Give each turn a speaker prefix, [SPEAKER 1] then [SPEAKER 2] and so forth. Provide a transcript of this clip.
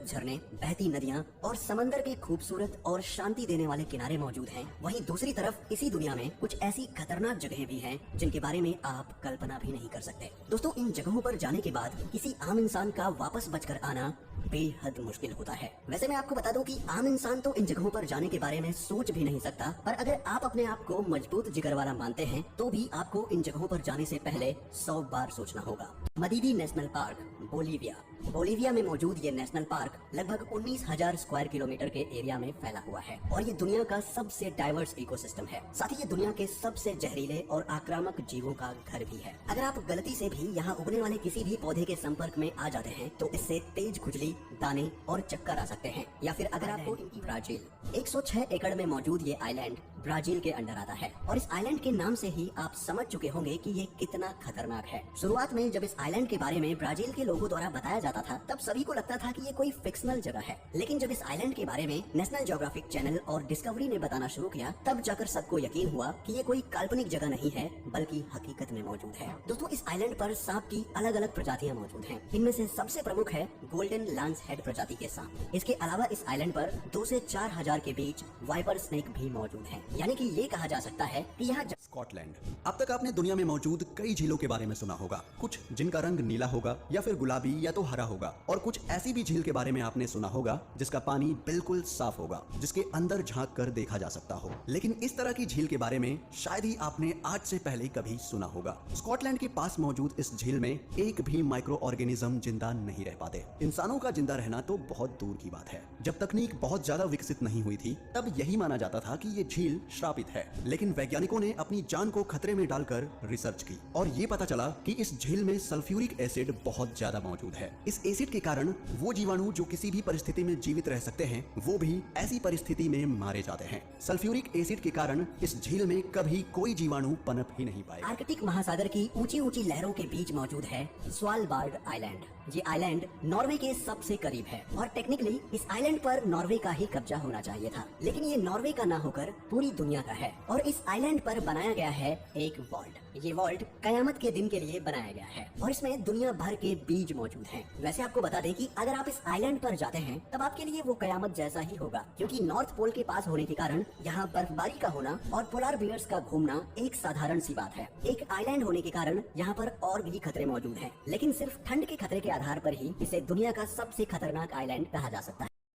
[SPEAKER 1] झरने, बहती नदियाँ और समंदर के खूबसूरत और शांति देने वाले किनारे मौजूद हैं, वहीं दूसरी तरफ इसी दुनिया में कुछ ऐसी खतरनाक जगहें भी हैं जिनके बारे में आप कल्पना भी नहीं कर सकते। दोस्तों, इन जगहों पर जाने के बाद किसी आम इंसान का वापस बचकर आना बेहद मुश्किल होता है। वैसे मैं आपको बता दूं कि आम इंसान तो इन जगहों पर जाने के बारे में सोच भी नहीं सकता, पर अगर आप अपने आप को मजबूत जिगर वाला मानते हैं तो भी आपको इन जगहों पर जाने से पहले 100 बार सोचना होगा। मदीदी नेशनल पार्क, बोलीविया। बोलीविया में मौजूद ये नेशनल पार्क लगभग 19,000 स्क्वायर किलोमीटर के एरिया में फैला हुआ है और ये दुनिया का सबसे डाइवर्स इकोसिस्टम है। साथ ही ये दुनिया के सबसे जहरीले और आक्रामक जीवों का घर भी है। अगर आप गलती से भी यहाँ उगने वाले किसी भी पौधे के संपर्क में आ जाते हैं तो इससे तेज खुजली, दाने और चक्कर आ सकते हैं। या फिर अगर आपको ब्राजील, 106 एकड़ में मौजूद ये आइलैंड ब्राजील के अंडर आता है और इस आइलैंड के नाम से ही आप समझ चुके होंगे कि ये कितना खतरनाक है। शुरुआत में जब इस आइलैंड के बारे में ब्राजील के लोगों द्वारा बताया जाता था तब सभी को लगता था कि ये कोई फिक्शनल जगह है, लेकिन जब इस आइलैंड के बारे में नेशनल ज्योग्राफिक चैनल और डिस्कवरी ने बताना शुरू किया तब जाकर सबको यकीन हुआ कि ये कोई काल्पनिक जगह नहीं है बल्कि हकीकत में मौजूद है। दोस्तों, इस आइलैंड पर सांप की अलग अलग प्रजातियां मौजूद हैं। इनमें से सबसे प्रमुख है गोल्डन लांस हेड प्रजाति के सांप। इसके अलावा इस आइलैंड पर 2 से 4,000 के बीच वाइपर स्नेक भी मौजूद है, यानी कि ये कहा जा सकता है कि यहाँ
[SPEAKER 2] स्कॉटलैंड। अब तक आपने दुनिया में मौजूद कई झीलों के बारे में सुना होगा, कुछ जिनका रंग नीला होगा या फिर गुलाबी या तो हरा होगा, और कुछ ऐसी भी झील के बारे में आपने सुना होगा जिसका पानी बिल्कुल साफ होगा, जिसके अंदर झांक कर देखा जा सकता हो। लेकिन इस तरह की झील के बारे में शायद ही आपने आज से पहले कभी सुना होगा। स्कॉटलैंड के पास मौजूद इस झील में एक भी माइक्रो ऑर्गेनिज्म जिंदा नहीं रह पाते। इंसानों का जिंदा रहना तो बहुत दूर की बात है। जब तकनीक बहुत ज्यादा विकसित नहीं हुई थी तब यही माना जाता था कि ये झील श्रापित है, लेकिन वैज्ञानिकों ने अपनी जान को खतरे में डालकर रिसर्च की और ये पता चला कि इस झील में सल्फ्यूरिक एसिड बहुत ज्यादा मौजूद है। इस एसिड के कारण वो जीवाणु जो किसी भी परिस्थिति में जीवित रह सकते हैं वो भी ऐसी परिस्थिति में मारे जाते हैं। सल्फ्यूरिक एसिड के कारण इस झील में कभी कोई जीवाणु पनप ही नहीं पाएगा।
[SPEAKER 1] आर्कटिक महासागर की ऊंची ऊंची लहरों के बीच मौजूद है स्वालबार्ड आइलैंड। ये आइलैंड नॉर्वे के सबसे करीब है और टेक्निकली इस आइलैंड पर नॉर्वे का ही कब्जा होना चाहिए था, लेकिन ये नॉर्वे का ना होकर पूरी दुनिया का है और इस आइलैंड पर बनाया गया है एक वॉल्ट। ये वॉल्ट कयामत के दिन के लिए बनाया गया है और इसमें दुनिया भर के बीज मौजूद हैं। वैसे आपको बता दें कि अगर आप इस आइलैंड पर जाते हैं तब आपके लिए वो कयामत जैसा ही होगा, क्योंकि नॉर्थ पोल के पास होने के कारण यहाँ बर्फबारी का होना और पोलार बियर्स का घूमना एक साधारण सी बात है। एक आइलैंड होने के कारण यहाँ पर और भी खतरे मौजूद हैं, लेकिन सिर्फ ठंड के खतरे के आधार पर ही इसे दुनिया का सबसे खतरनाक आइलैंड कहा जा सकता है।